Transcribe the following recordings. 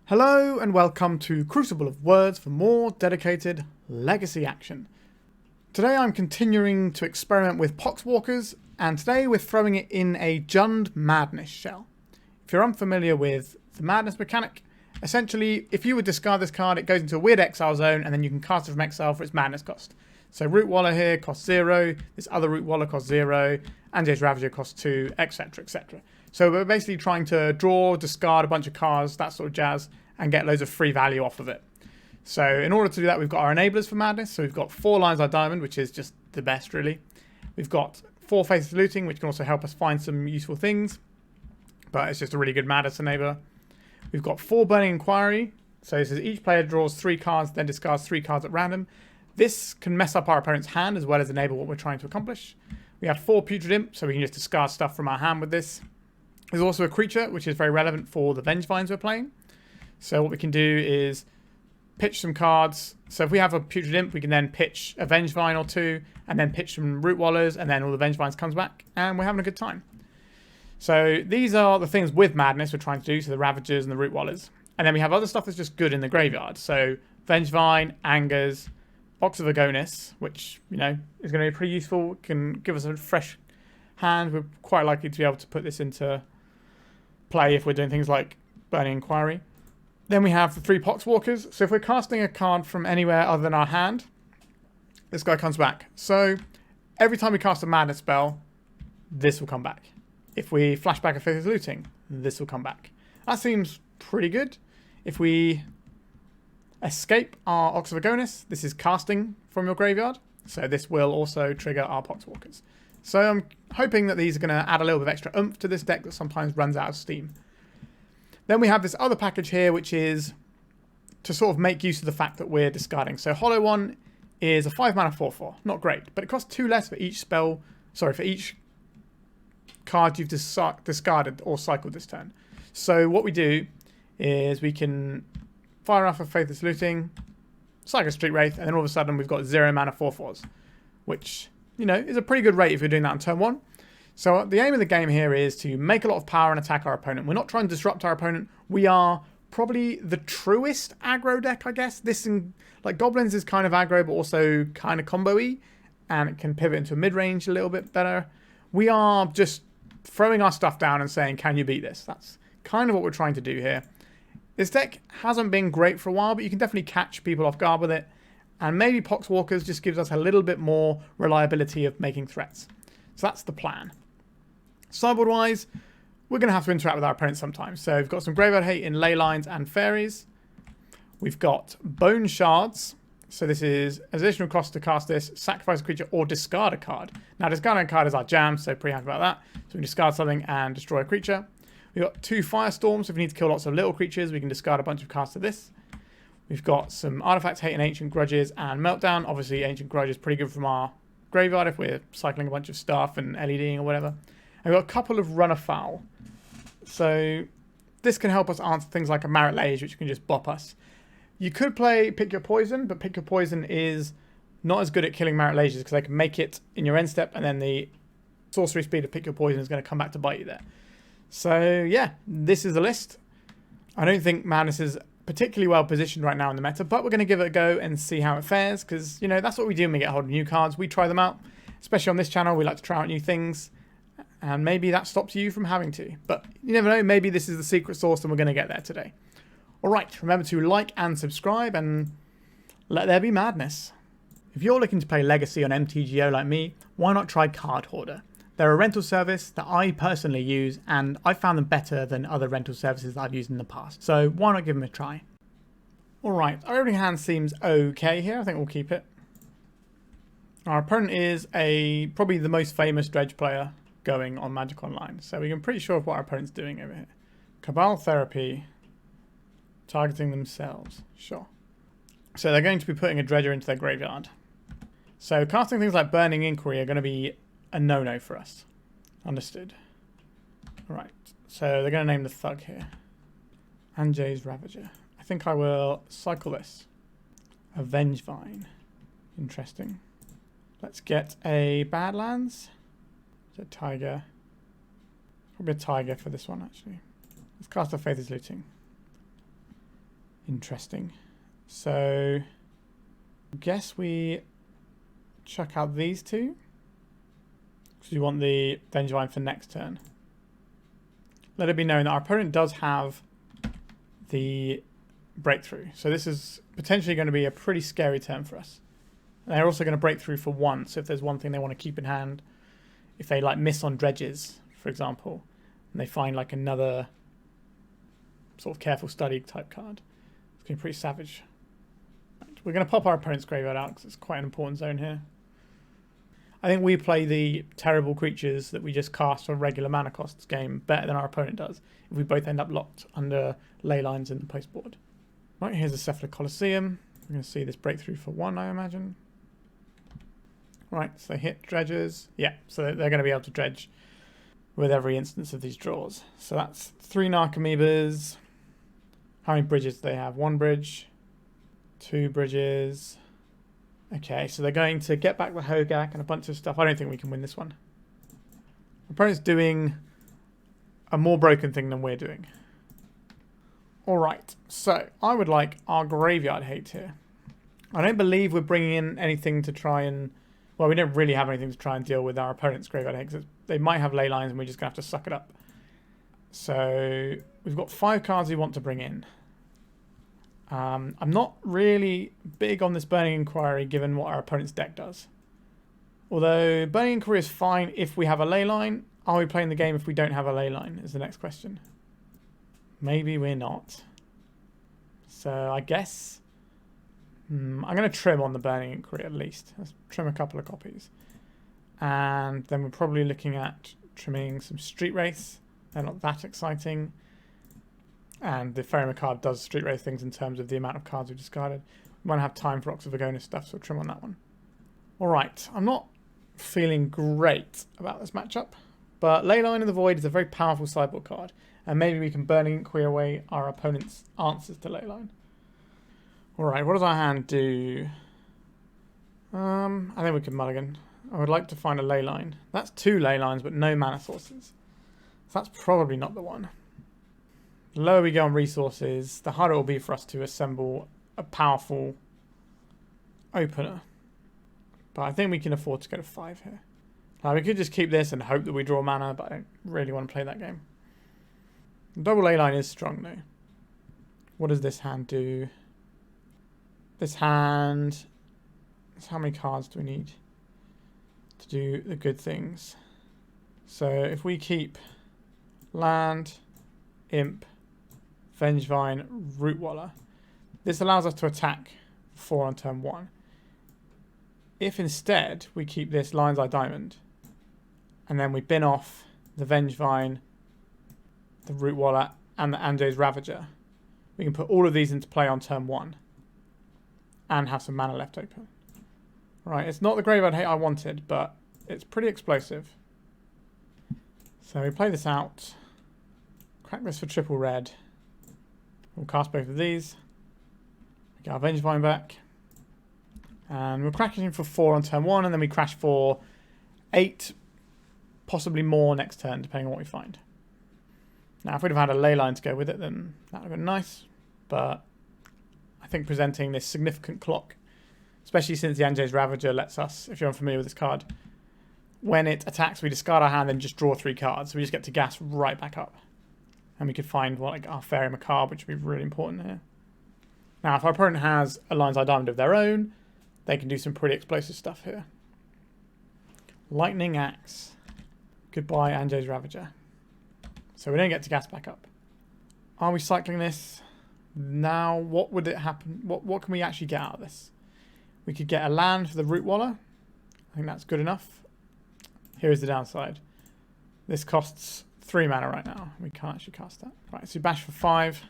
Hello and welcome to Crucible of Words for more dedicated legacy action. Today I'm continuing to experiment with Poxwalkers, and today we're throwing it in a Jund Madness shell. If you're unfamiliar with the Madness mechanic, essentially if you would discard this card it goes into a weird exile zone and then you can cast it from exile for its Madness cost. So Rootwalla here costs 0, this other Rootwalla costs 0, Anje's Ravager costs 2, etc, etc. So we're basically trying to draw, discard a bunch of cards, that sort of jazz, and get loads of free value off of it. So in order to do that, we've got our enablers for Madness. So we've got 4 Lines of Diamond, which is just the best, really. We've got 4 Faithless Looting, which can also help us find some useful things, but it's just a really good Madness enabler. We've got 4 Burning Inquiry. So this is each player draws 3 cards, then discards 3 cards at random. This can mess up our opponent's hand as well as enable what we're trying to accomplish. We have 4 Putrid Imp, so we can just discard stuff from our hand with this. There's also a creature, which is very relevant for the Vengevines we're playing. So what we can do is pitch some cards. So if we have a Putrid Imp, we can then pitch a Vengevine or 2, and then pitch some Rootwallas, and then all the Vengevines comes back, and we're having a good time. So these are the things with Madness we're trying to do, so the Ravagers and the Rootwallas. And then we have other stuff that's just good in the graveyard. So Vengevine, Angers, Ox of Agonas, which, you know, is going to be pretty useful, can give us a fresh hand. We're quite likely to be able to put this into play if we're doing things like Burning Inquiry. Then we have the 3 Poxwalkers. So if we're casting a card from anywhere other than our hand, this guy comes back. So every time we cast a Madness spell, this will come back. If we flash back a Faithless Looting, this will come back. That seems pretty good. If we escape our Ox of Agonas, this is casting from your graveyard. So this will also trigger our Poxwalkers. So I'm hoping that these are going to add a little bit of extra oomph to this deck that sometimes runs out of steam. Then we have this other package here, which is to sort of make use of the fact that we're discarding. So Hollow One is a 5 mana 4/4. Not great, but it costs 2 less for each spell. Sorry, for each card you've discarded or cycled this turn. So what we do is we can fire off a Faithless Looting, cycle Street Wraith, and then all of a sudden we've got 0 mana 4/4s, which, you know, is a pretty good rate if you're doing that on turn 1. So the aim of the game here is to make a lot of power and attack our opponent. We're not trying to disrupt our opponent. We are probably the truest aggro deck, I guess. This, like Goblins, is kind of aggro, but also kind of combo-y, and it can pivot into mid-range a little bit better. We are just throwing our stuff down and saying, can you beat this? That's kind of what we're trying to do here. This deck hasn't been great for a while, but you can definitely catch people off guard with it. And maybe Poxwalkers just gives us a little bit more reliability of making threats. So that's the plan. Sideboard-wise, we're going to have to interact with our opponents sometimes. So we've got some Graveyard Hate in Leylines and Fairies. We've got Bone Shards. So this is an additional cost to cast this, sacrifice a creature or discard a card. Now discarding a card is our jam, so pretty happy about that. So we can discard something and destroy a creature. We've got 2 Firestorms. If we need to kill lots of little creatures, we can discard a bunch of cards to this. We've got some Artifact Hate and Ancient Grudges and Meltdown. Obviously, Ancient Grudge is pretty good from our graveyard if we're cycling a bunch of stuff and LEDing or whatever. And we've got a couple of Run Afoul. So this can help us answer things like a Marit Lage, which can just bop us. You could play Pick Your Poison, but Pick Your Poison is not as good at killing Marit Lages because they can make it in your end step, and then the sorcery speed of Pick Your Poison is going to come back to bite you there. So yeah, this is the list. I don't think Madness is particularly well positioned right now in the meta, but we're going to give it a go and see how it fares, because, you know, that's what we do when we get hold of new cards. We try them out, especially on this channel. We like to try out new things, and maybe that stops you from having to. But you never know, maybe this is the secret sauce and we're going to get there today. Alright, remember to like and subscribe, and let there be madness. If you're looking to play Legacy on MTGO like me, why not try Card Hoarder? They're a rental service that I personally use, and I found them better than other rental services that I've used in the past. So why not give them a try? Alright, our opening hand seems okay here. I think we'll keep it. Our opponent is probably the most famous Dredge player going on Magic Online. So we're pretty sure of what our opponent's doing over here. Cabal Therapy. Targeting themselves. Sure. So they're going to be putting a Dredger into their graveyard. So casting things like Burning Inquiry are going to be a no-no for us. Understood. Alright. So they're going to name the Thug here. Anje's Ravager. I think I will cycle this. A Vengevine. Interesting. Let's get a Badlands. Is it Taiga? Probably a Taiga for this one, actually. Let's cast a Faithless Looting. Interesting. So, I guess we chuck out these two. Because we want the Vengevine for next turn. Let it be known that our opponent does have the breakthrough. So this is potentially going to be a pretty scary turn for us. And they're also going to break through for one. So if there's one thing they want to keep in hand, if they like miss on dredges, for example, and they find like another sort of careful study type card, it's going to be pretty savage. Right, we're going to pop our opponent's graveyard out because it's quite an important zone here. I think we play the terrible creatures that we just cast for regular mana costs game better than our opponent does if we both end up locked under ley lines in the post board. Right, here's the Cephalid Colosseum. We're going to see this breakthrough for one, I imagine. Right, so they hit dredges. Yeah, so they're going to be able to dredge with every instance of these draws. So that's 3 Narcomoebas. How many bridges do they have? 1 bridge, 2 bridges. Okay, so they're going to get back the Hogak and a bunch of stuff. I don't think we can win this one. Our opponent's doing a more broken thing than we're doing. Alright, so I would like our graveyard hate here. I don't believe we're bringing in anything to try and... Well, we don't really have anything to try and deal with our opponent's graveyard hate, because they might have ley lines and we're just going to have to suck it up. So we've got 5 cards we want to bring in. I'm not really big on this Burning Inquiry given what our opponent's deck does. Although Burning Inquiry is fine if we have a ley line. Are we playing the game if we don't have a ley line is the next question. Maybe we're not. So I guess I'm going to trim on the Burning Inquiry at least. Let's trim a couple of copies. And then we're probably looking at trimming some Street Wraiths. They're not that exciting. And the Faerie Macabre does Street Wraith things in terms of the amount of cards we discarded. We might have time for Ox of Agonas stuff, so we'll trim on that one. Alright, I'm not feeling great about this matchup, but Leyline in the Void is a very powerful sideboard card, and maybe we can Burning Inquiry away our opponent's answers to Leyline. Alright, what does our hand do? I think we can mulligan. I would like to find a Leyline. That's 2 Leylines, but no mana sources. So that's probably not the one. The lower we go on resources, the harder it will be for us to assemble a powerful opener. But I think we can afford to go to 5 here. Now we could just keep this and hope that we draw mana, but I don't really want to play that game. The double Leyline is strong though. What does this hand do? This hand... How many cards do we need to do the good things? So if we keep land, Imp, Vengevine, Rootwalla, this allows us to attack 4 on turn 1. If instead we keep this Lion's Eye Diamond, and then we bin off the Vengevine, the Rootwalla, and the Anje's Ravager, we can put all of these into play on turn 1 and have some mana left open. Right, it's not the graveyard hate I wanted, but it's pretty explosive. So we play this out, crack this for triple red. We'll cast both of these. We get our Vengevine back. And we're cracking for 4 on turn 1, and then we crash for 8, possibly more next turn, depending on what we find. Now, if we'd have had a Leyline to go with it, then that would have been nice. But I think presenting this significant clock, especially since the Anje's Ravager lets us, if you're unfamiliar with this card, when it attacks, we discard our hand and just draw 3 cards. So we just get to gas right back up. And we could find like our Faerie Macabre, which would be really important here. Now, if our opponent has a Lion's Eye Diamond of their own, they can do some pretty explosive stuff here. Lightning Axe. Goodbye, Anje's Ravager. So we don't get to gas back up. Are we cycling this? Now, what would it happen? What can we actually get out of this? We could get a land for the Rootwalla. I think that's good enough. Here is the downside. This costs 3 mana right now. We can't actually cast that. Right, so bash for 5.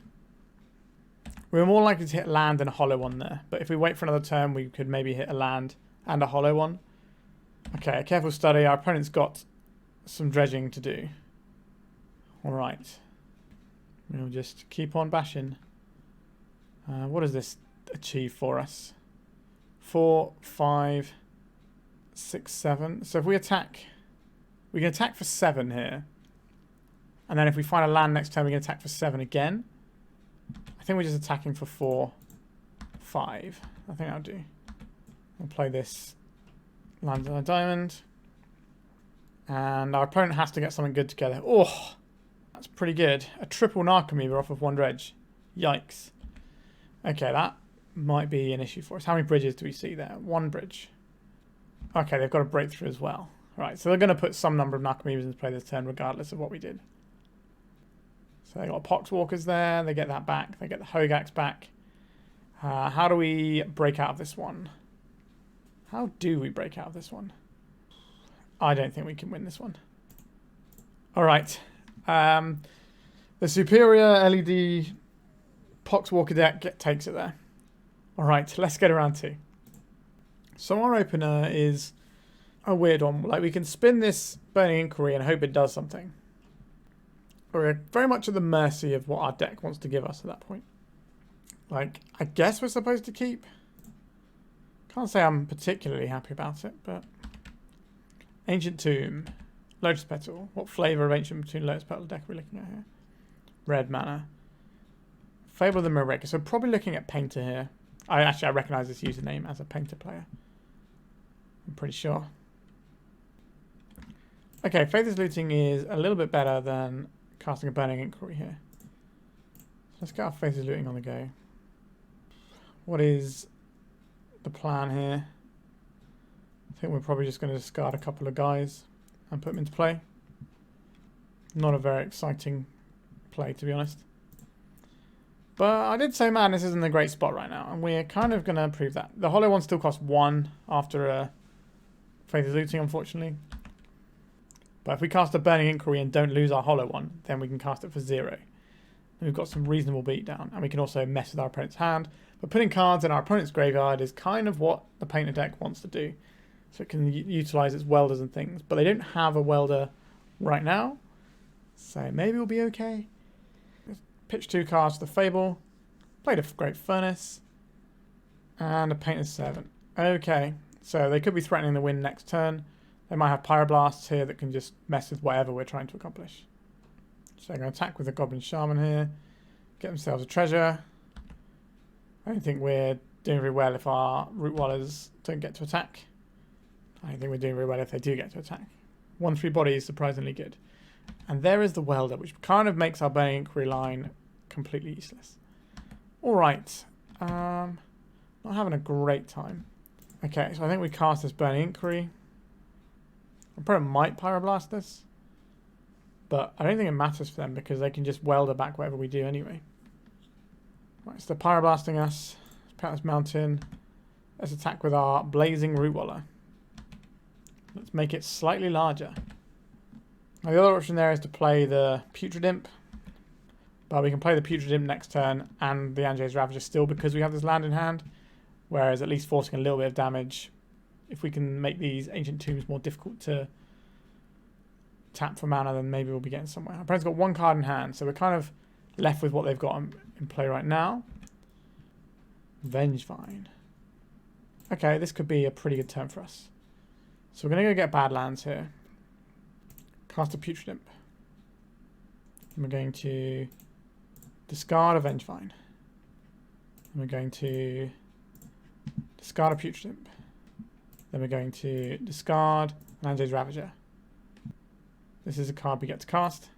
We're more likely to hit land than a hollow one there. But if we wait for another turn, we could maybe hit a land and a hollow one. Okay, a careful study. Our opponent's got some dredging to do. Alright. We'll just keep on bashing. What does this achieve for us? 4, 5, 6, 7. So if we attack, we can attack for 7 here. And then if we find a land next turn, we can attack for 7 again. I think we're just attacking for 4, 5. I think that'll do. We'll play this land on a diamond. And our opponent has to get something good together. Oh, that's pretty good. A triple Narcomoeba off of 1 dredge. Yikes. Okay, that might be an issue for us. How many bridges do we see there? 1 bridge. Okay, they've got a breakthrough as well. Right, so they're going to put some number of Narcomoebas into play this turn regardless of what we did. So they got Poxwalkers there. They get that back. They get the Hogax back. How do we break out of this one? How do we break out of this one? I don't think we can win this one. All right. The superior LED Poxwalker deck takes it there. All right, let's get around to. So our opener is a weird one. Like, we can spin this Burning Inquiry and hope it does something. We're very much at the mercy of what our deck wants to give us at that point. Like, I guess we're supposed to keep. Can't say I'm particularly happy about it, but... Ancient Tomb. Lotus Petal. What flavour of Ancient Tomb Lotus Petal deck are we looking at here? Red mana. Fable of the Mirror. So probably looking at Painter here. I recognise this username as a Painter player. I'm pretty sure. Okay, Faithless Looting is a little bit better than casting a Burning Inquiry here. So let's get our Faithless Looting on the go. What is the plan here? I think we're probably just going to discard a couple of guys and put them into play. Not a very exciting play, to be honest. But I did say Madness isn't a great spot right now, and we're kind of going to prove that. The hollow one still costs 1 after a Faithless Looting, unfortunately. But if we cast a Burning Inquiry and don't lose our hollow one, then we can cast it for 0. And we've got some reasonable beatdown, and we can also mess with our opponent's hand. But putting cards in our opponent's graveyard is kind of what the Painter deck wants to do. So it can utilise its welders and things. But they don't have a welder right now, so maybe we'll be okay. Let's pitch 2 cards to the Fable. Played a Great Furnace. And a Painter's Servant. Okay, so they could be threatening the win next turn. They might have Pyroblasts here that can just mess with whatever we're trying to accomplish. So they're going to attack with the Goblin Shaman here. Get themselves a treasure. I don't think we're doing very well if our Rootwallas don't get to attack. I don't think we're doing very well if they do get to attack. 1/3 body is surprisingly good. And there is the Welder, which kind of makes our Burning Inquiry line completely useless. Alright. Not having a great time. Okay, so I think we cast this Burning Inquiry. I probably might Pyroblast this. But I don't think it matters for them because they can just welder back whatever we do anyway. Right, so they're Pyroblasting us. Let's put this mountain. Let's attack with our Blazing Rootwalla. Let's make it slightly larger. Now the other option there is to play the Putrid Imp. But we can play the Putrid Imp next turn and the Anje's Ravager still because we have this land in hand. Whereas at least forcing a little bit of damage. If we can make these Ancient Tombs more difficult to tap for mana, then maybe we'll be getting somewhere. Our opponent's got 1 card in hand, so we're kind of left with what they've got in play right now. Vengevine. Okay, this could be a pretty good turn for us. So we're going to go get Badlands here. Cast a Putrid Imp. And we're going to discard a Vengevine. And we're going to discard a Putrid Imp. Then we're going to discard an Anje's Ravager. This is a card we get to cast.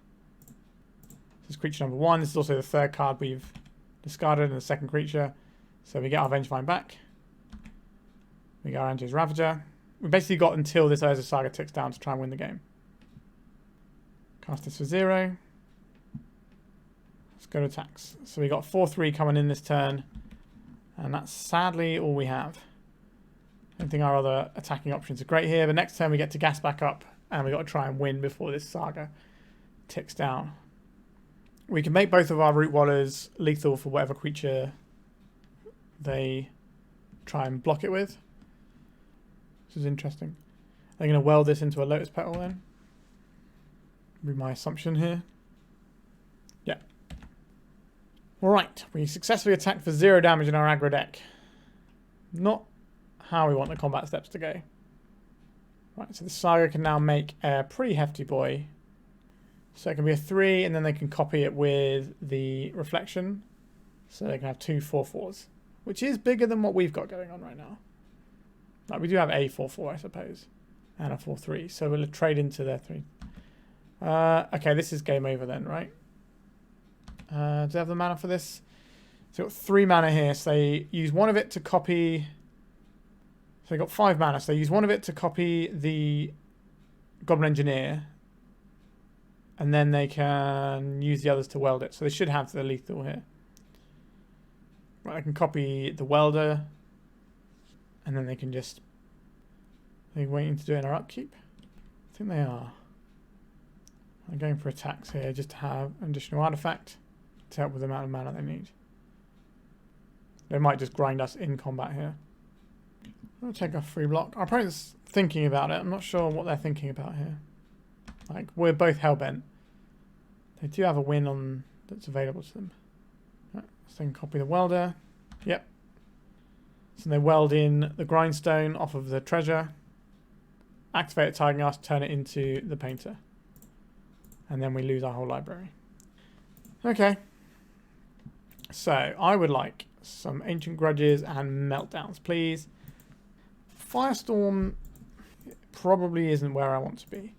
This is creature number 1. This is also the 3rd card we've discarded and the 2nd creature. So we get our Vengevine back. We get our Anje's Ravager. We basically got until this Urza Saga ticks down to try and win the game. Cast this for 0. Let's go to attacks. So we got 4/3 coming in this turn. And that's sadly all we have. I don't think our other attacking options are great here. But next turn we get to gas back up. And we've got to try and win before this Saga ticks down. We can make both of our Rootwallas lethal for whatever creature they try and block it with. This is interesting. They're going to weld this into a Lotus Petal then. Be my assumption here. Yeah. Alright, we successfully attacked for 0 damage in our aggro deck. Not how we want the combat steps to go. Right, so the Saga can now make a pretty hefty boy. So it can be a 3, and then they can copy it with the Reflection. So they can have 2 4/4s, which is bigger than what we've got going on right now. Like, we do have a 4/4, I suppose, and a 4/3. So we'll trade into their 3. Okay, this is game over then, right? Do they have the mana for this? So they've got 3 mana here. So they use one of it to copy. So they got 5 mana. So they use one of it to copy the Goblin Engineer. And then they can use the others to weld it. So they should have the lethal here. Right, I can copy the welder. And then they can just... Are they waiting to do it in our upkeep? I think they are. I'm going for attacks here just to have an additional artifact to help with the amount of mana they need. They might just grind us in combat here. I'll take a free block. Our opponent's thinking about it. I'm not sure what they're thinking about here. Like, we're both hellbent. They do have a win on that's available to them. Right, so they can copy the welder. Yep. So they weld in the grindstone off of the treasure. Activate it, targeting us, turn it into the painter. And then we lose our whole library. Okay. So, I would like some Ancient Grudges and Meltdowns, please. Firestorm probably isn't where I want to be.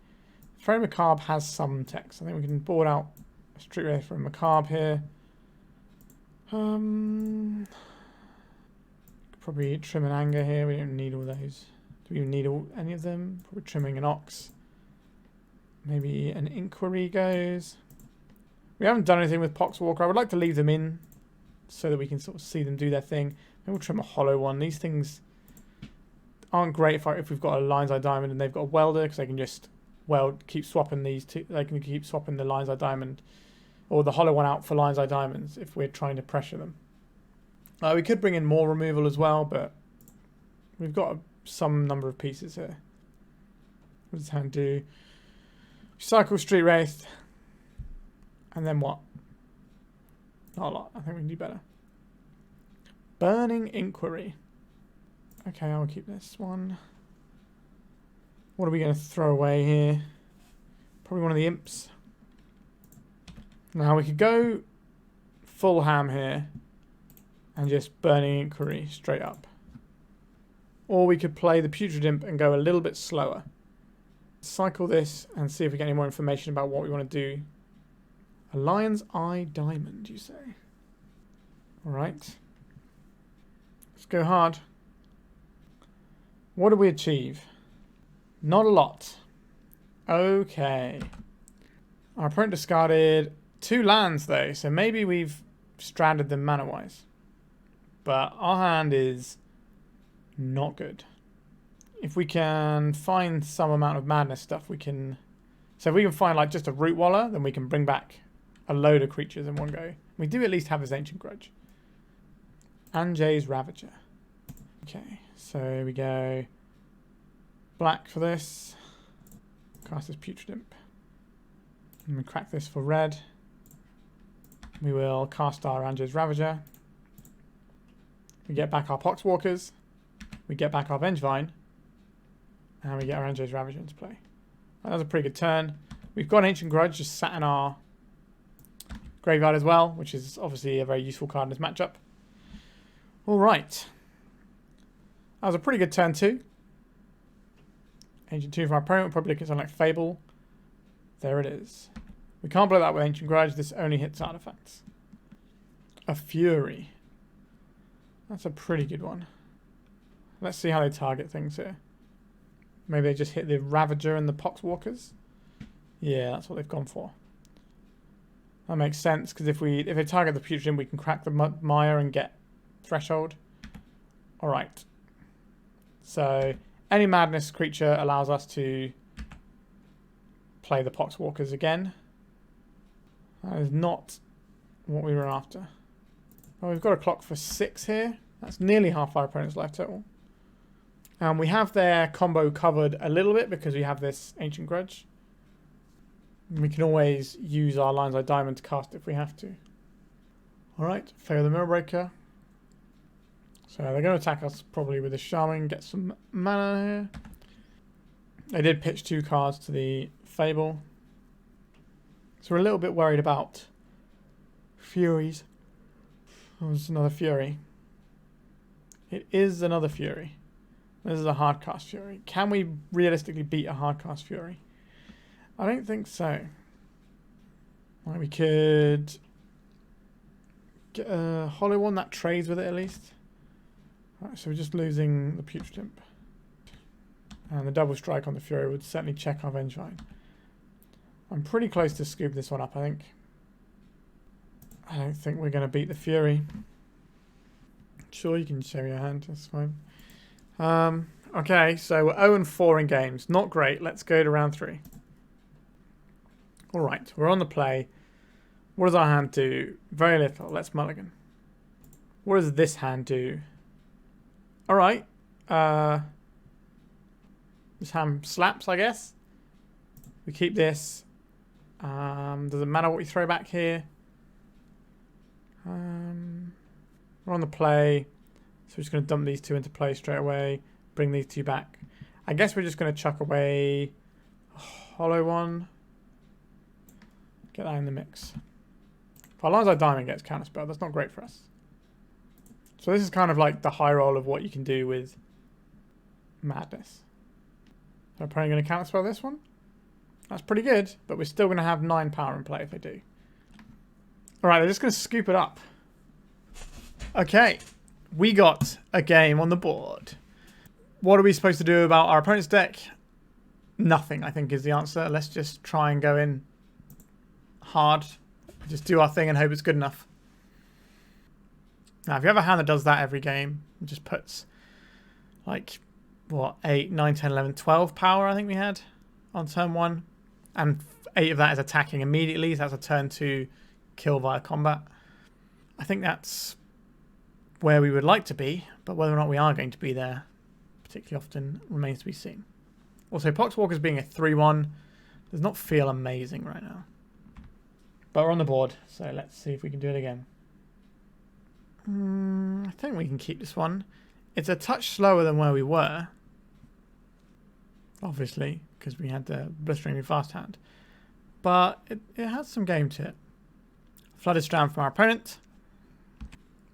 Faerie Macabre has some text. I think we can board out a Street Wraith from Macabre here. Probably trim an Anje here. We don't need all those. Do we even need any of them? Probably trimming an Ox. Maybe an Inquiry goes. We haven't done anything with Poxwalker. I would like to leave them in so that we can sort of see them do their thing. Maybe we'll trim a hollow one. These things aren't great if we've got a Lion's Eye Diamond and they've got a welder, because they can just keep swapping these two. They can keep swapping the Lion's Eye Diamond or the hollow one out for Lion's Eye Diamonds if we're trying to pressure them. We could bring in more removal as well, but we've got some number of pieces here. What does hand do? Cycle Street Wraith. And then what? Not a lot. I think we can do better. Burning Inquiry. Okay, I'll keep this one. What are we going to throw away here? Probably one of the imps. Now we could go full ham here and just Burning Inquiry straight up. Or we could play the Putrid Imp and go a little bit slower. Cycle this and see if we get any more information about what we want to do. A Lion's Eye Diamond, you say? Alright. Let's go hard. What did we achieve? Not a lot. Okay. Our opponent discarded 2 lands though, so maybe we've stranded them mana-wise. But our hand is not good. If we can find some amount of madness stuff, we can... So if we can find like just a Rootwalla, then we can bring back a load of creatures in one go. We do at least have his Ancient Grudge. Anje's Ravager. Okay, so we go black for this. Cast this Putrid Imp. And we crack this for red. We will cast our Anje's Ravager. We get back our Poxwalkers. We get back our Vengevine. And we get our Anje's Ravager into play. That was a pretty good turn. We've got an Ancient Grudge just sat in our graveyard as well, which is obviously a very useful card in this matchup. Alright. That was a pretty good turn too. Ancient 2 for our opponent. Probably looking at something like Fable. There it is. We can't play that with Ancient Grudge. This only hits artifacts. A Fury. That's a pretty good one. Let's see how they target things here. Maybe they just hit the Ravager and the Poxwalkers. Yeah, that's what they've gone for. That makes sense, because if they target the Putrid Imp, we can crack the Mire and get Threshold. Alright. So, any Madness creature allows us to play the Poxwalkers again. That is not what we were after. Well, we've got a clock for 6 here. That's nearly half our opponent's life total. And we have their combo covered a little bit because we have this Ancient Grudge. We can always use our Lion's Eye Diamond to cast if we have to. Alright, fail the Mirror Breaker. So they're going to attack us probably with a Shaman, get some mana here. They did pitch 2 cards to the Fable. So we're a little bit worried about Furies. Oh, it's another Fury. It is another Fury. This is a hardcast Fury. Can we realistically beat a hardcast Fury? I don't think so. Well, we could get a hollow one that trades with it at least. Right, so we're just losing the Putrid Imp. And the double strike on the Fury would certainly check our Vengevine. I'm pretty close to scoop this one up, I think. I don't think we're going to beat the Fury. Sure, you can show your hand, that's fine. Okay, so we're 0-4 in games. Not great. Let's go to round 3. Alright, we're on the play. What does our hand do? Very little. Let's mulligan. What does this hand do? Alright. This hand slaps, I guess. We keep this. Does it matter what we throw back here? We're on the play. So we're just going to dump these two into play straight away. Bring these two back. I guess we're just going to chuck away a hollow one. Get that in the mix. For as long as our diamond gets counterspell, that's not great for us. So this is kind of like the high roll of what you can do with Madness. So I'm probably going to counterspell this one. That's pretty good, but we're still going to have 9 power in play if they do. Alright, they're just going to scoop it up. Okay, we got a game on the board. What are we supposed to do about our opponent's deck? Nothing, I think, is the answer. Let's just try and go in hard. Just do our thing and hope it's good enough. Now, if you have a hand that does that every game, it just puts, like, what, 8, 9, 10, 11, 12 power, I think we had on turn 1. And 8 of that is attacking immediately, so that's a turn 2 kill via combat. I think that's where we would like to be, but whether or not we are going to be there particularly often remains to be seen. Also, Poxwalkers being a 3-1 does not feel amazing right now. But we're on the board, so let's see if we can do it again. I think we can keep this one. It's a touch slower than where we were. Obviously, because we had the blisteringly fast hand. But it has some game to it. Flooded Strand from our opponent.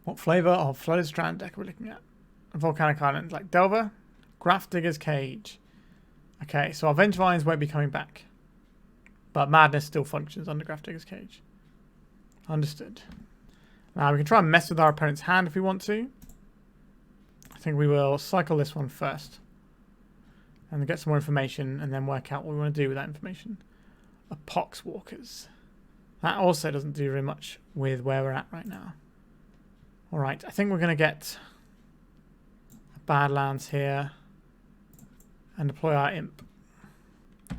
What flavour of Flooded Strand deck are we looking at? Volcanic Island, like Delver. Graph Digger's Cage. Okay, so our Vengevines won't be coming back. But Madness still functions under Graph Digger's Cage. Understood. Now we can try and mess with our opponent's hand if we want to. I think we will cycle this one first. And get some more information and then work out what we want to do with that information. A Poxwalkers. That also doesn't do very much with where we're at right now. Alright, I think we're going to get a Badlands here and deploy our Imp.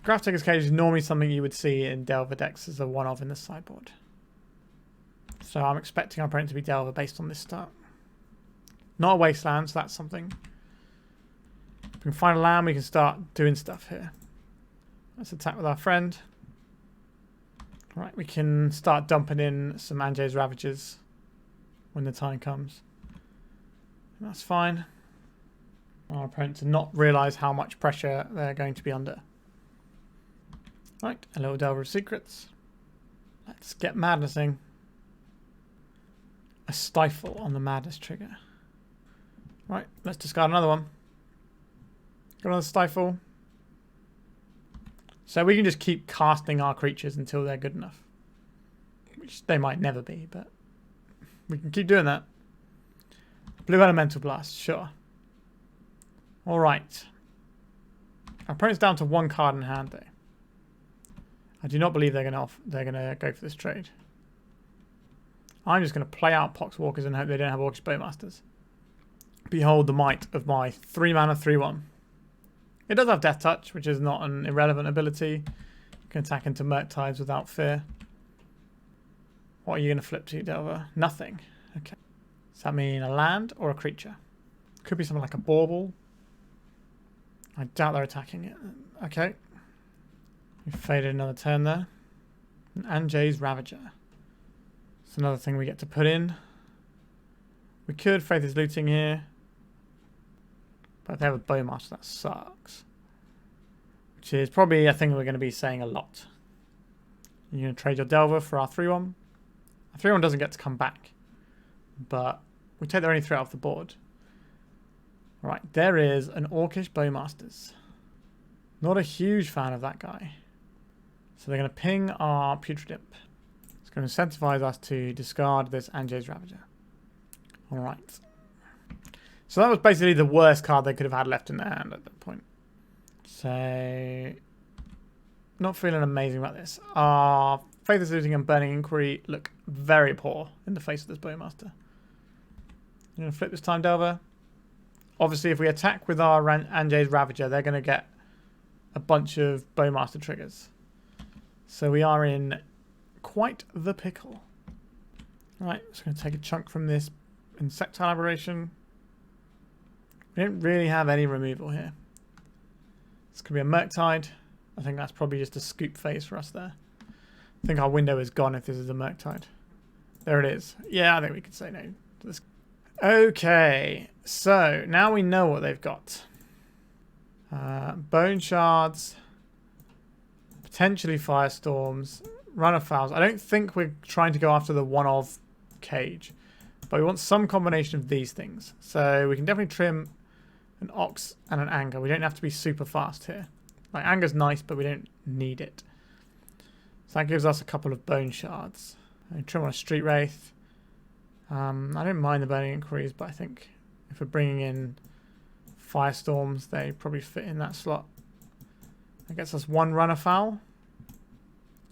Graph Digger's Cage is normally something you would see in Delver decks as a one-off in the sideboard. So I'm expecting our opponent to be Delver based on this start. Not a Wasteland, so that's something. If we can find a land, we can start doing stuff here. Let's attack with our friend. Right, we can start dumping in some Anje's Ravagers when the time comes. That's fine. Our opponent to not realise how much pressure they're going to be under. Right, a little Delver of Secrets. Let's get Madnessing. A Stifle on the Madness trigger. Right, let's discard another one. Got another Stifle. So we can just keep casting our creatures until they're good enough. Which they might never be, but we can keep doing that. Blue Elemental Blast, sure. Alright. Our opponent's down to 1 card in hand though. I do not believe they're gonna go for this trade. I'm just gonna play out Poxwalkers and hope they don't have Orcish Bowmasters. Behold the might of my 3 mana 3/1. It does have Death Touch, which is not an irrelevant ability. You can attack into Murktides without fear. What are you going to flip to, Delver? Nothing. Okay. Does that mean a land or a creature? Could be something like a Bauble. I doubt they're attacking it. Okay. We faded another turn there. And Anje's Ravager. It's another thing we get to put in. We could Faithless Looting here. But if they have a Bowmaster, that sucks. Which is probably a thing we're going to be saying a lot. You're going to trade your Delver for our 3/1. Our 3/1 doesn't get to come back. but we take their only threat off the board. Right, there is an Orcish Bowmasters. Not a huge fan of that guy. So they're going to ping our Putrid Imp. It's going to incentivize us to discard this Anje's Ravager. Alright. So that was basically the worst card they could have had left in their hand at that point. So, not feeling amazing about this. Our Faithless Looting and Burning Inquiry look very poor in the face of this Bowmaster. I'm going to flip this Time Delver. Obviously, if we attack with our Anje's Ravager, they're going to get a bunch of Bowmaster triggers. So we are in quite the pickle. Alright, so I'm going to take a chunk from this Insectile Aberration. We don't really have any removal here. This could be a Murktide. I think that's probably just a scoop phase for us there. I think our window is gone if this is a Murktide. There it is. Yeah, I think we could say no to this. Okay, so now we know what they've got. Bone Shards, potentially Firestorms, Run Afoul. I don't think we're trying to go after the one-of cage, but we want some combination of these things. So we can definitely trim an Ox and an Anger. We don't have to be super fast here. Like, Anger's nice, but we don't need it. So that gives us a couple of Bone Shards. I trim on a Street Wraith. I don't mind the Burning Inquiries, but I think if we're bringing in Firestorms, they probably fit in that slot. That gets us one Run Afoul.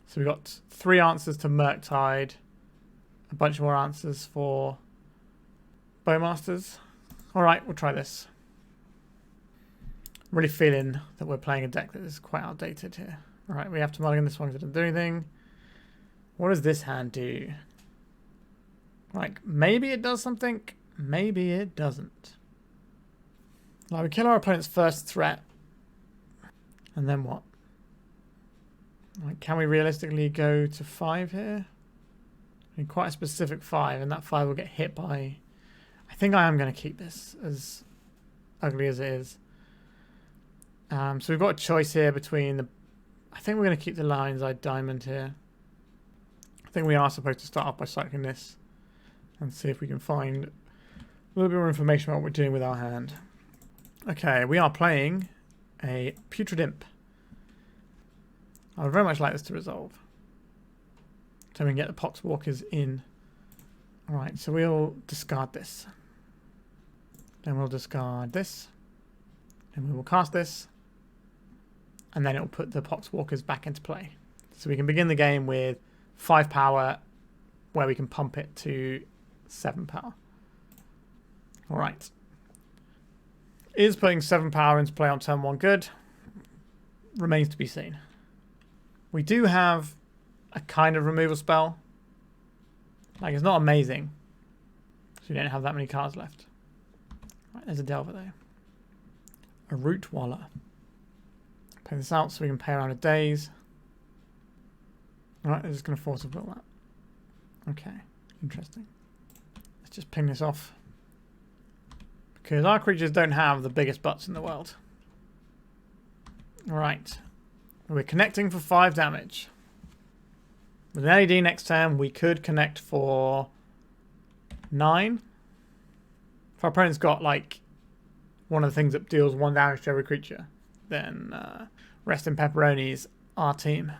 So we've got 3 answers to Murktide, a bunch more answers for Bowmasters. Alright, we'll try this. I'm really feeling that we're playing a deck that is quite outdated here. Alright, we have to mulligan this one because it doesn't do anything. What does this hand do? Like, maybe it does something, maybe it doesn't. Like, we kill our opponent's first threat. And then what? Like, can we realistically go to 5 here? I mean, quite a specific 5, and that 5 will get hit by... I think I am going to keep this, as ugly as it is. So we've got a choice here between the... I think we're going to keep the Lion's Eye Diamond here. I think we are supposed to start off by cycling this and see if we can find a little bit more information about what we're doing with our hand. Okay, we are playing a Putrid Imp. I would very much like this to resolve, so we can get the Poxwalkers in. Alright, so we'll discard this. Then we'll discard this. And we will cast this. And then it will put the Poxwalkers back into play. So we can begin the game with 5 power, where we can pump it to 7 power. Alright. Is putting 7 power into play on turn 1 good? Remains to be seen. We do have a kind of removal spell. Like, it's not amazing. So we don't have that many cards left. Right, there's a Delver there. A Rootwalla. Play this out so we can pay around a daze. Alright, they're just going to force a will that. Okay, interesting. Let's just ping this off. Because our creatures don't have the biggest butts in the world. Alright. We're connecting for 5 damage. With an LED next turn, we could connect for 9. If our opponent's got, like, one of the things that deals 1 damage to every creature, then rest in pepperonis, our team.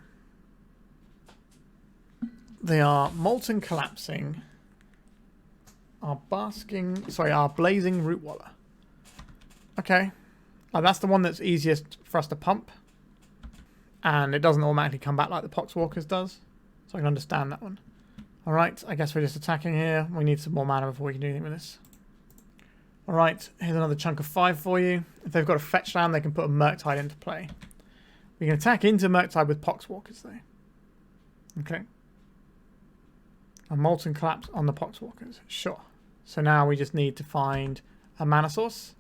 They are Molten Collapsing, our Blazing Rootwalla. Okay. That's the one that's easiest for us to pump. And it doesn't automatically come back like the Poxwalkers does. So I can understand that one. Alright, I guess we're just attacking here. We need some more mana before we can do anything with this. Alright, here's another chunk of 5 for you. If they've got a fetch land, they can put a Murktide into play. We can attack into Murktide with Poxwalkers though. Okay. A Molten Collapse on the Poxwalkers. Sure. So now we just need to find a mana source.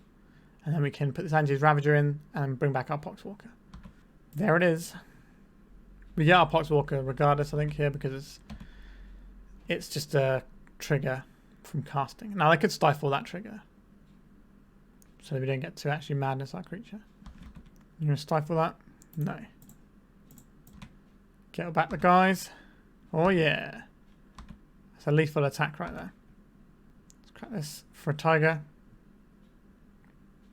And then we can put this Anje's Ravager in and bring back our Poxwalker. There it is. We get our Poxwalker regardless, I think, here, because it's just a trigger from casting. Now, they could stifle that trigger. So we don't get to actually madness our creature. You going to stifle that? No. Get back the guys. Oh, yeah. That's a lethal attack right there. Cut this for a Taiga.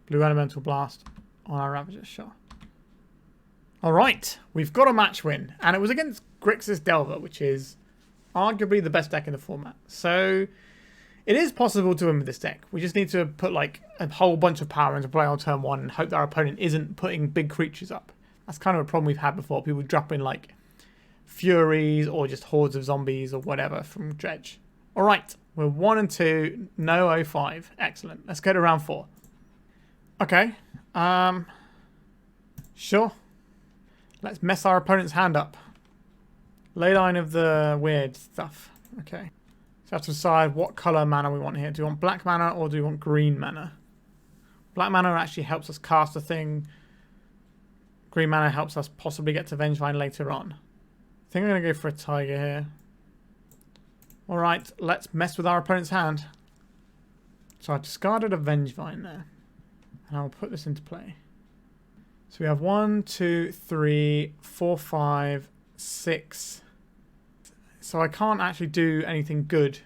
Blue Elemental Blast on our Ravager, sure. Alright, we've got a match win. And it was against Grixis Delver, which is arguably the best deck in the format. So it is possible to win with this deck. We just need to put like a whole bunch of power into play on turn 1 and hope that our opponent isn't putting big creatures up. That's kind of a problem we've had before. People drop in like Furies or just hordes of zombies or whatever from Dredge. Alright, we're 1 and 2, no 05. Excellent. Let's go to round 4. Okay. Sure. Let's mess our opponent's hand up. Leyline of the weird stuff. Okay. So we have to decide what colour mana we want here. Do we want black mana or do we want green mana? Black mana actually helps us cast a thing. Green mana helps us possibly get to Vengevine later on. I think I'm going to go for a Taiga here. Alright, let's mess with our opponent's hand. So I discarded a Vengevine there. And I'll put this into play. So we have 1, 2, 3, 4, 5, 6. So I can't actually do anything good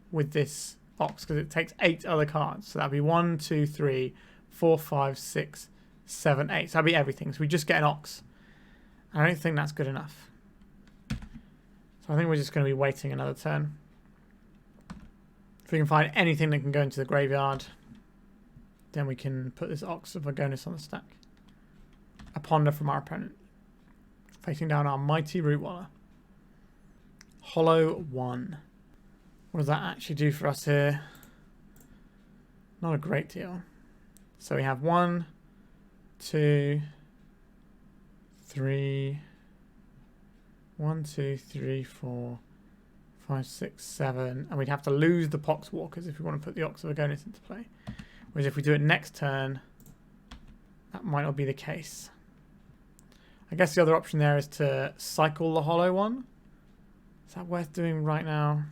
with this Ox because it takes 8 other cards. So that'd be 1, 2, 3, 4, 5, 6, 7, 8. So that'd be everything. So we just get an Ox. I don't think that's good enough. So I think we're just going to be waiting another turn. If we can find anything that can go into the graveyard, then we can put this Ox of Agonas on the stack. A Ponder from our opponent. Facing down our mighty Rootwalla. Hollow 1. What does that actually do for us here? Not a great deal. So we have 1, 2, 3, 1, 2, 3, 4, 5, 6, 7. And we'd have to lose the Poxwalkers if we want to put the Ox of Agonas into play. Whereas if we do it next turn, that might not be the case. I guess the other option there is to cycle the Hollow 1. Is that worth doing right now?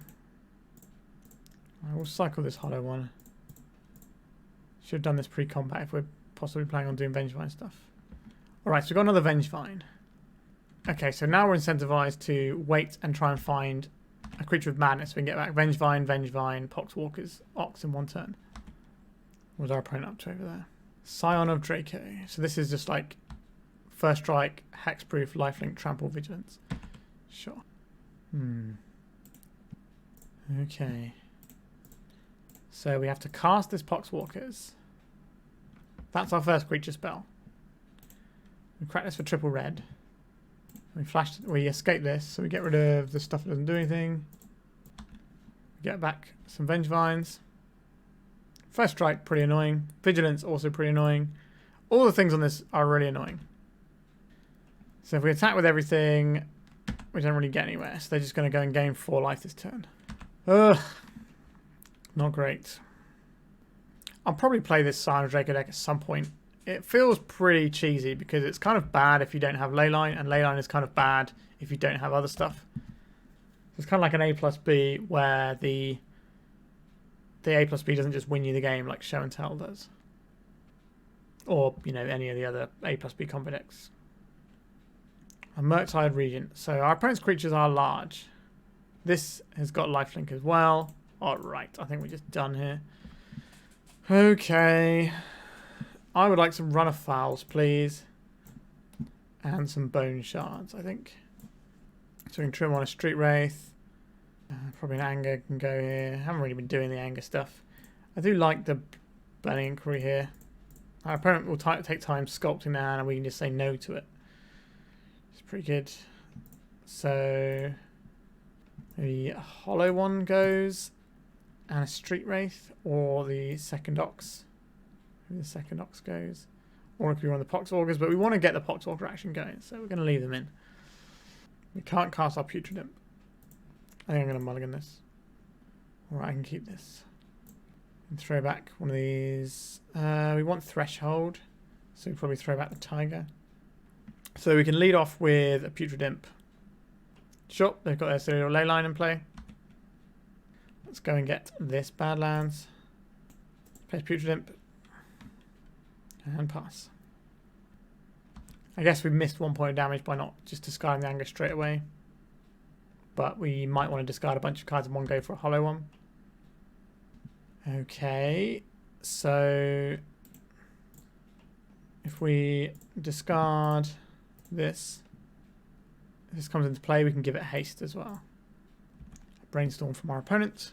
I will cycle this Hollow 1. Should have done this pre-combat if we're possibly planning on doing Vengevine stuff. Alright, so we've got another Vengevine. Okay, so now we're incentivized to wait and try and find a creature with madness. So we can get back Vengevine, Vengevine, Poxwalkers, Ox in one turn. What was our opponent up to over there? Scion of Draco. So this is just like first strike, hexproof, lifelink, trample, vigilance. Sure. Okay. So we have to cast this Poxwalkers. That's our first creature spell. We crack this for triple red. We escape this, so we get rid of the stuff that doesn't do anything. We get back some Vengevines. First strike, pretty annoying. Vigilance, also pretty annoying. All the things on this are really annoying. So if we attack with everything, we don't really get anywhere. So they're just going to go and gain 4 life this turn. Ugh. Not great. I'll probably play this Scion of Draco deck at some point. It feels pretty cheesy because it's kind of bad if you don't have Leyline, and Leyline is kind of bad if you don't have other stuff. It's kind of like an A+B where the A+B doesn't just win you the game like Show and Tell does. Or, you know, any of the other A+B combo decks. A Murktide Regent. So our opponent's creatures are large. This has got lifelink as well. Alright, I think we're just done here. Okay. I would like some Run Afouls, please. And some Bone Shards, I think. So we can trim on a Street Wraith. Probably an Anger can go here. Haven't really been doing the Anger stuff. I do like the Burning Inquiry here. Our opponent will take time sculpting their hand and we can just say no to it. It's pretty good. So the Hollow one goes. And a Street Wraith. Or the second Ox. Maybe the second Ox goes. Or it could be one of the Poxwalkers. But we want to get the Poxwalker action going. So we're going to leave them in. We can't cast our Putrid Imp. I think I'm going to mulligan this. Alright, I can keep this. And throw back one of these. We want Threshold. So we probably throw back the Taiga. So we can lead off with a Putrid Imp. Sure, they've got their serial Leyline in play. Let's go and get this Badlands. Place Putrid Imp. And pass. I guess we missed 1 point of damage by not just discarding the Anger straight away. But we might want to discard a bunch of cards in one go for a Hollow one. Okay, so if we discard this, if this comes into play, we can give it haste as well. Brainstorm from our opponent.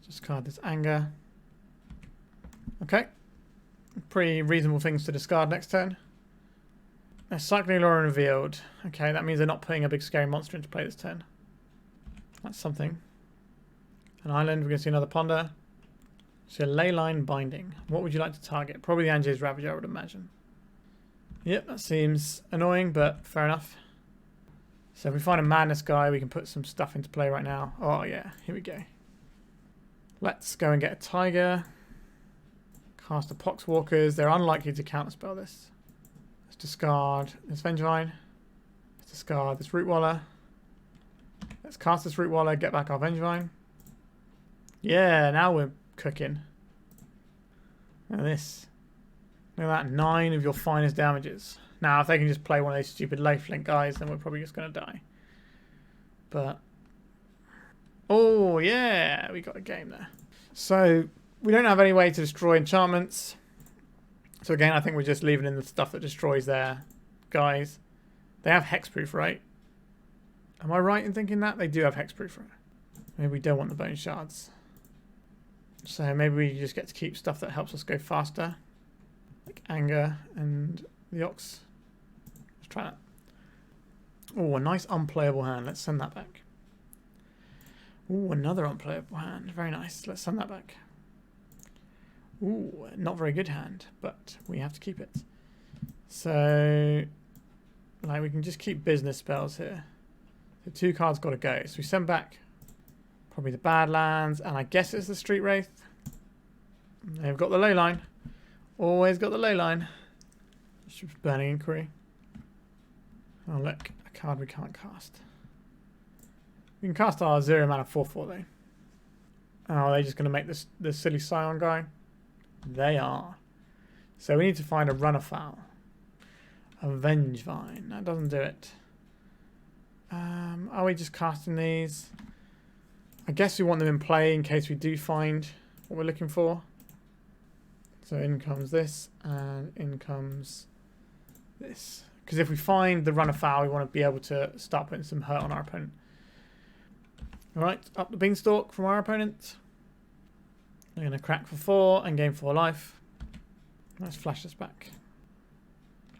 Discard this anger. Okay. Pretty reasonable things to discard next turn. Cycling Law revealed. Okay, that means they're not putting a big scary monster into play this turn. That's something. An island, we're going to see another ponder. So Leyline Binding. What would you like to target? Probably the Anje's Ravager, I would imagine. Yep, that seems annoying, but fair enough. So if we find a Madness guy, we can put some stuff into play right now. Oh yeah, here we go. Let's go and get a Taiga. Cast the Poxwalkers. They're unlikely to counterspell this. Let's discard this Vengevine. Let's discard this Rootwalla. Let's cast this Rootwalla, get back our Vengevine. Yeah, now we're cooking. Look at this. Look at that, 9 of your finest damages. Now, if they can just play one of those stupid lifelink guys, then we're probably just going to die. But, oh yeah, we got a game there. So, we don't have any way to destroy enchantments. So again, I think we're just leaving in the stuff that destroys their guys. They have hexproof, right? Am I right in thinking that? They do have hexproof, right? Maybe we don't want the Bone Shards. So maybe we just get to keep stuff that helps us go faster. Like Anger and the Ox. Let's try that. Oh, a nice unplayable hand. Let's send that back. Oh, another unplayable hand. Very nice. Let's send that back. Ooh, not very good hand, but we have to keep it. So, like, we can just keep business spells here. The 2 cards got to go. So we send back probably the Badlands, and I guess it's the Street Wraith. They've got the Leyline. Always got the Leyline. Burning Inquiry. Oh, look, a card we can't cast. We can cast our 0 mana 4/4 though. Oh, are they just going to make this silly Scion guy? They are. So we need to find a Run Afoul. A Vengevine. That doesn't do it. Are we just casting these? I guess we want them in play in case we do find what we're looking for. So in comes this, and in comes this. Because if we find the Run Afoul, we want to be able to start putting some hurt on our opponent. Alright, up the beanstalk from our opponent. We're going to crack for 4 and gain 4 life. Let's flash this back.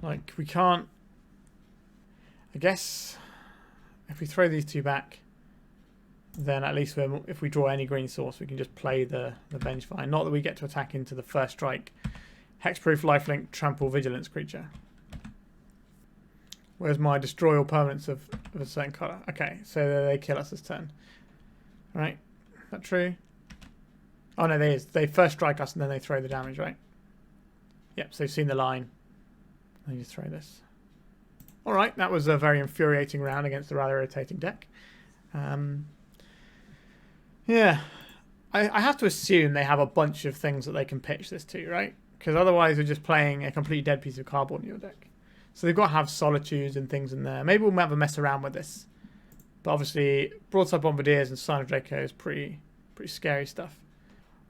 Like, we can't... I guess if we throw these 2 back, then at least if we draw any green source, we can just play the Vengevine. Not that we get to attack into the first strike. Hexproof, lifelink, trample, vigilance creature. Where's my destroy all permanents of a certain colour? Okay, so they kill us this turn. Right, is that true? Oh no, they first strike us and then they throw the damage, right? Yep, so they've seen the line. They just throw this. Alright, that was a very infuriating round against a rather irritating deck. Yeah, I have to assume they have a bunch of things that they can pitch this to, right? Because otherwise we're just playing a completely dead piece of cardboard in your deck. So they've got to have solitudes and things in there. Maybe we'll have a mess around with this. But obviously, Broadside Bombardiers and Sign of Draco is pretty scary stuff.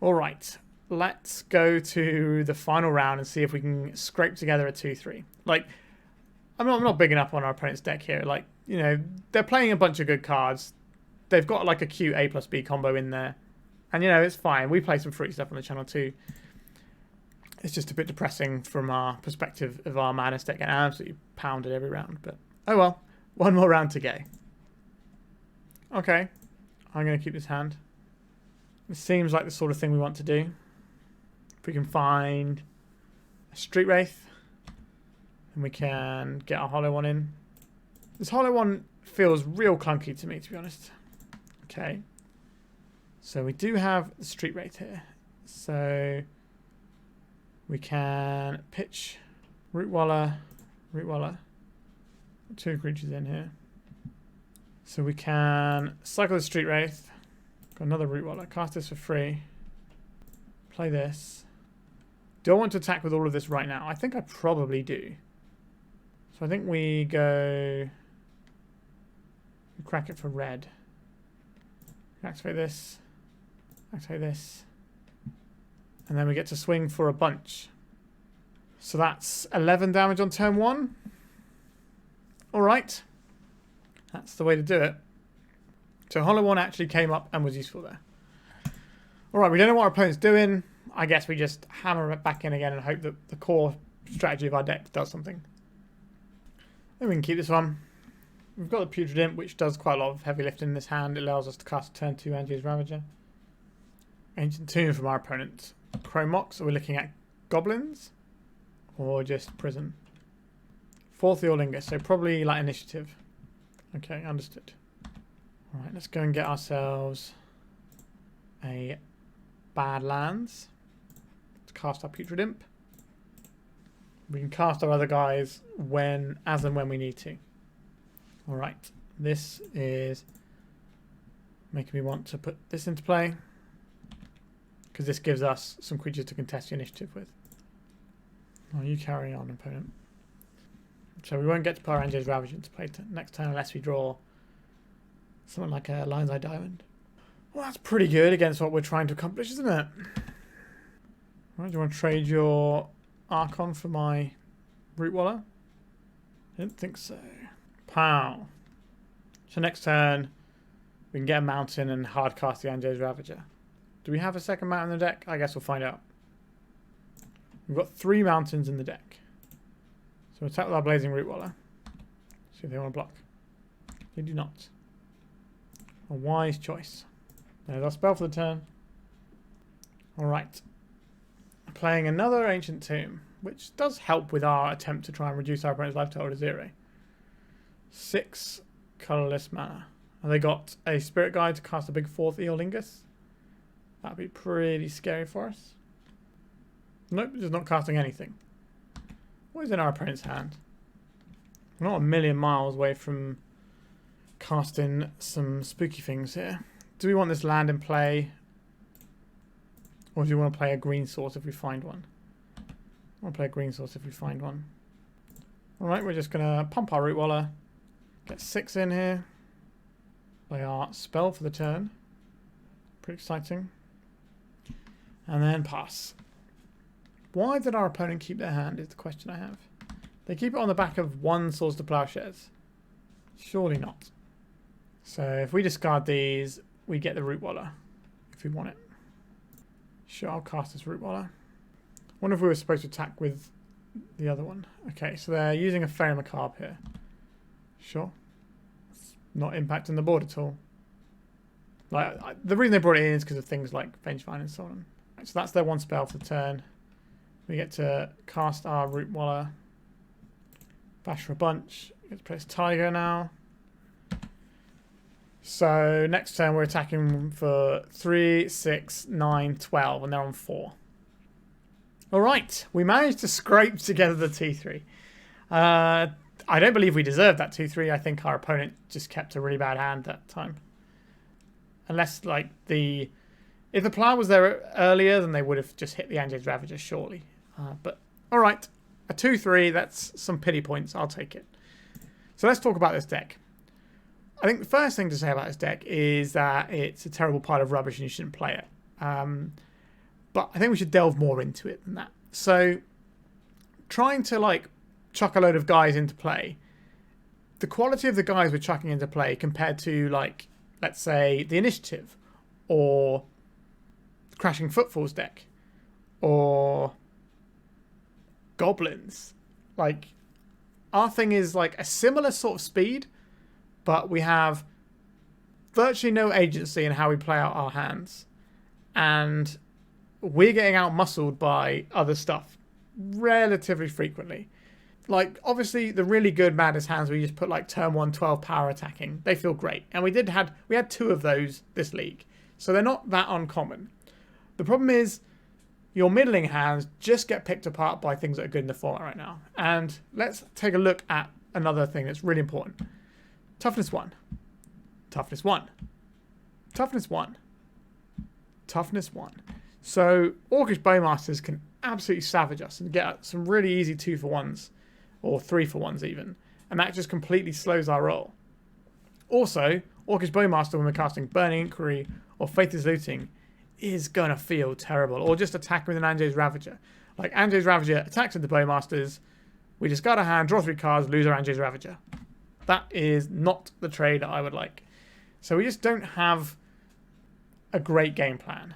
Alright, let's go to the final round and see if we can scrape together a 2-3. Like, I'm not bigging up on our opponent's deck here. Like, you know, they're playing a bunch of good cards. They've got like a cute A plus B combo in there. And, you know, it's fine. We play some fruity stuff on the channel too. It's just a bit depressing from our perspective of our Madness deck getting absolutely pounded every round. But, oh well. One more round to go. Okay. I'm going to keep this hand. It seems like the sort of thing we want to do. If we can find a Street Wraith, then we can get our hollow one in. This hollow one feels real clunky to me, to be honest. Okay. So we do have the Street Wraith here. So we can pitch Rootwalla. 2 creatures in here. So we can cycle the Street Wraith. Got another Rootwalla. Cast this for free. Play this. Do I want to attack with all of this right now? I think I probably do. So I think we go... We crack it for red. Activate this. Activate this. And then we get to swing for a bunch. So that's 11 damage on turn 1. Alright. That's the way to do it. So Hollow One actually came up and was useful there. Alright, we don't know what our opponent's doing. I guess we just hammer it back in again and hope that the core strategy of our deck does something. Then we can keep this one. We've got the Putrid Imp, which does quite a lot of heavy lifting in this hand. It allows us to cast turn 2 Anje's Ravager. Ancient Tomb from our opponent. Chrome Mox. Are we looking at goblins? Or just prison? 4th Eorlingus, so probably like initiative. Okay, understood. Alright, let's go and get ourselves a Badlands. Let's cast our Putrid Imp. We can cast our other guys as and when we need to. Alright, this is making me want to put this into play, because this gives us some creatures to contest the initiative with. Oh, you carry on, opponent. So we won't get to put our Anje's Ravager into play next turn unless we draw something like a Lion's Eye Diamond. Well, that's pretty good against what we're trying to accomplish, isn't it? Right, do you want to trade your Archon for my Rootwalla? I didn't think so. Pow. So next turn, we can get a mountain and hard cast the Anje's Ravager. Do we have a second mountain in the deck? I guess we'll find out. We've got 3 mountains in the deck. So we'll attack with our Blazing Rootwalla. See if they want to block. They do not. A wise choice. There's our spell for the turn. Alright. Playing another Ancient Tomb, which does help with our attempt to try and reduce our opponent's life total to 0. 6 colourless mana. And they got a Spirit Guide to cast a big 4th Eorlingus. That'd be pretty scary for us. Nope, just not casting anything. What is in our opponent's hand? We're not a million miles away from casting some spooky things here. Do we want this land in play? Or do we want to play a green source if we find one? I want to play a green source if we find one. Alright, we're just going to pump our Rootwalla. Get 6 in here. Play our spell for the turn. Pretty exciting. And then pass. Why did our opponent keep their hand is the question I have. They keep it on the back of 1 Swords to Plowshares. Surely not. So if we discard these, we get the Rootwalla. If we want it. Sure, I'll cast this Rootwalla. Wonder if we were supposed to attack with the other one. Okay, so they're using a Faerie Macabre here. Sure. It's not impacting the board at all. The reason they brought it in is because of things like Vengevine and so on. Right, so that's their 1 spell for the turn. We get to cast our Rootwalla. Bash for a bunch. We get to play this Taiga now. So next turn we're attacking for 3, 6, 9, 12, and they're on 4. Alright, we managed to scrape together the 2-3. I don't believe we deserved that 2-3. I think our opponent just kept a really bad hand that time. Unless, like, if the plow was there earlier, then they would have just hit the Anje's Ravager, surely. But, alright, a 2-3, that's some pity points. I'll take it. So let's talk about this deck. I think the first thing to say about this deck is that it's a terrible pile of rubbish and you shouldn't play it. But I think we should delve more into it than that. So, trying to, like, chuck a load of guys into play, the quality of the guys we're chucking into play compared to, like, let's say, the Initiative, or the Crashing Footfalls deck, or Goblins. Like, our thing is, like, a similar sort of speed, but we have virtually no agency in how we play out our hands. And we're getting out-muscled by other stuff relatively frequently. Like, obviously, the really good Madness hands where you just put, like, turn 1, 12 power attacking, they feel great. And we had 2 of those this league. So they're not that uncommon. The problem is, your middling hands just get picked apart by things that are good in the format right now. And let's take a look at another thing that's really important. Toughness 1. Toughness 1. Toughness 1. Toughness 1. So, Orcish Bowmasters can absolutely savage us and get some really easy 2-for-1s. Or 3-for-1s even. And that just completely slows our roll. Also, Orcish Bowmaster, when we're casting Burning Inquiry or Faithless Looting, is going to feel terrible. Or just attack with an Anje's Ravager. Like, Anje's Ravager attacks with the Bowmasters. We discard our hand, draw 3 cards, lose our Anje's Ravager. That is not the trade that I would like. So we just don't have a great game plan.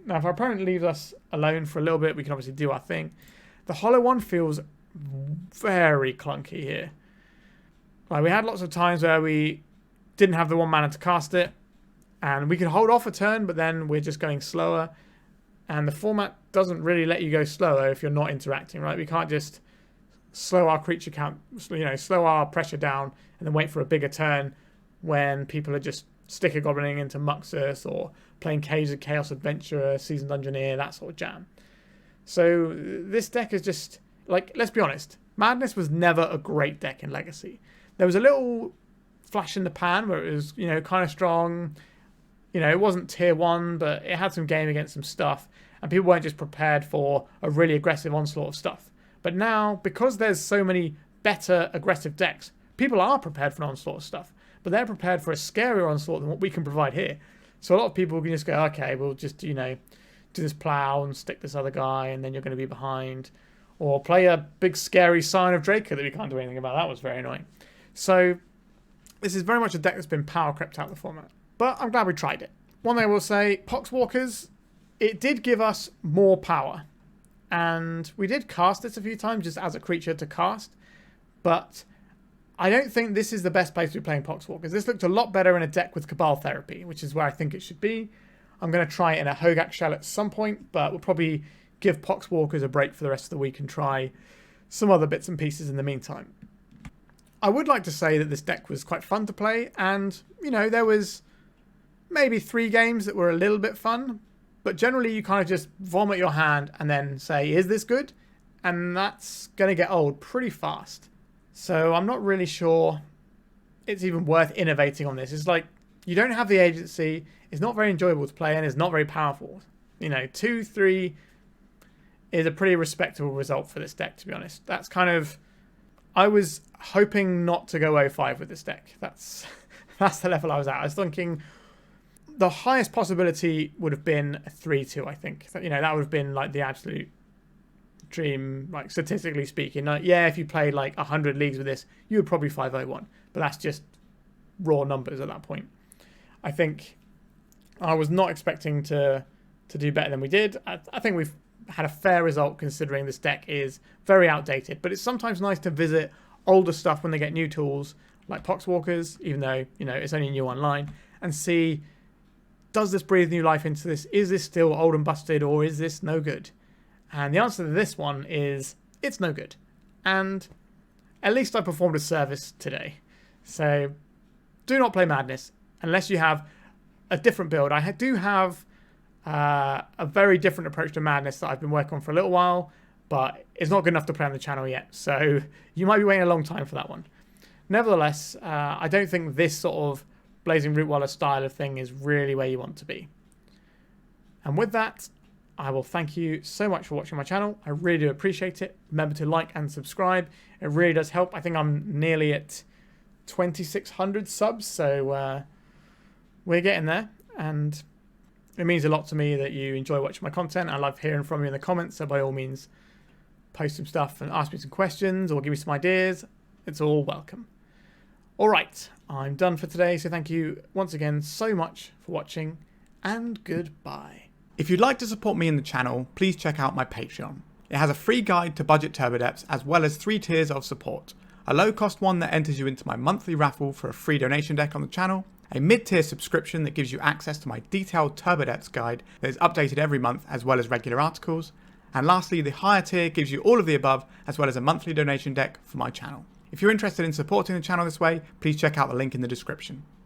Now, if our opponent leaves us alone for a little bit, we can obviously do our thing. The Hollow One feels very clunky here. Like, we had lots of times where we didn't have the 1 mana to cast it, and we could hold off a turn, but then we're just going slower. And the format doesn't really let you go slower if you're not interacting, right? We can't just slow our creature count, slow our pressure down, and then wait for a bigger turn when people are just sticker goblining into Muxus or playing Caves of Chaos Adventurer, Seasoned Dungeoneer, that sort of jam. So this deck is just, like, let's be honest, Madness was never a great deck in Legacy. There was a little flash in the pan where it was, kind of strong. It wasn't tier 1, but it had some game against some stuff, and people weren't just prepared for a really aggressive onslaught of stuff. But now, because there's so many better aggressive decks, people are prepared for an onslaught of stuff, but they're prepared for a scarier onslaught than what we can provide here. So a lot of people can just go, okay, we'll just, do this plow and stick this other guy, and then you're going to be behind. Or play a big scary Sign of Draco that we can't do anything about. That was very annoying. So this is very much a deck that's been power crept out of the format. But I'm glad we tried it. One thing I will say, Poxwalkers, it did give us more power. And we did cast this a few times just as a creature to cast. But I don't think this is the best place to be playing Poxwalkers. This looked a lot better in a deck with Cabal Therapy, which is where I think it should be. I'm going to try it in a Hogak Shell at some point, but we'll probably give Poxwalkers a break for the rest of the week and try some other bits and pieces in the meantime. I would like to say that this deck was quite fun to play, and, there was maybe 3 games that were a little bit fun, but generally you kind of just vomit your hand and then say, is this good? And that's going to get old pretty fast. So I'm not really sure it's even worth innovating on this. It's like, you don't have the agency, it's not very enjoyable to play, and it's not very powerful. 2-3 is a pretty respectable result for this deck, to be honest. That's kind of... I was hoping not to go 0-5 with this deck. That's the level I was at. I was thinking the highest possibility would have been a 3-2, I think. That would have been like the absolute dream, like statistically speaking. Like, yeah, if you played like 100 leagues with this, you would probably 5-0-1. But that's just raw numbers at that point. I think I was not expecting to do better than we did. I think we've had a fair result considering this deck is very outdated, but it's sometimes nice to visit older stuff when they get new tools like Poxwalkers, even though it's only new online, and see, does this breathe new life into this? Is this still old and busted, or is this no good? And the answer to this one is it's no good, and at least I performed a service today. So do not play Madness unless you have a different build. I do have a very different approach to Madness that I've been working on for a little while, but it's not good enough to play on the channel yet, so you might be waiting a long time for that one. Nevertheless, I don't think this sort of Blazing Rootwalla style of thing is really where you want to be. And with that, I will thank you so much for watching my channel. I really do appreciate it. Remember to like and subscribe. It really does help. I think I'm nearly at 2,600 subs, so we're getting there, and it means a lot to me that you enjoy watching my content. I love hearing from you in the comments, so by all means, post some stuff and ask me some questions or give me some ideas. It's all welcome. All right, I'm done for today, so thank you once again so much for watching, and goodbye. If you'd like to support me in the channel, please check out my Patreon. It has a free guide to budget turbo depths, as well as 3 tiers of support. A low-cost one that enters you into my monthly raffle for a free donation deck on the channel, a mid-tier subscription that gives you access to my detailed turbo depths guide that is updated every month, as well as regular articles, and lastly, the higher tier gives you all of the above, as well as a monthly donation deck for my channel. If you're interested in supporting the channel this way, please check out the link in the description.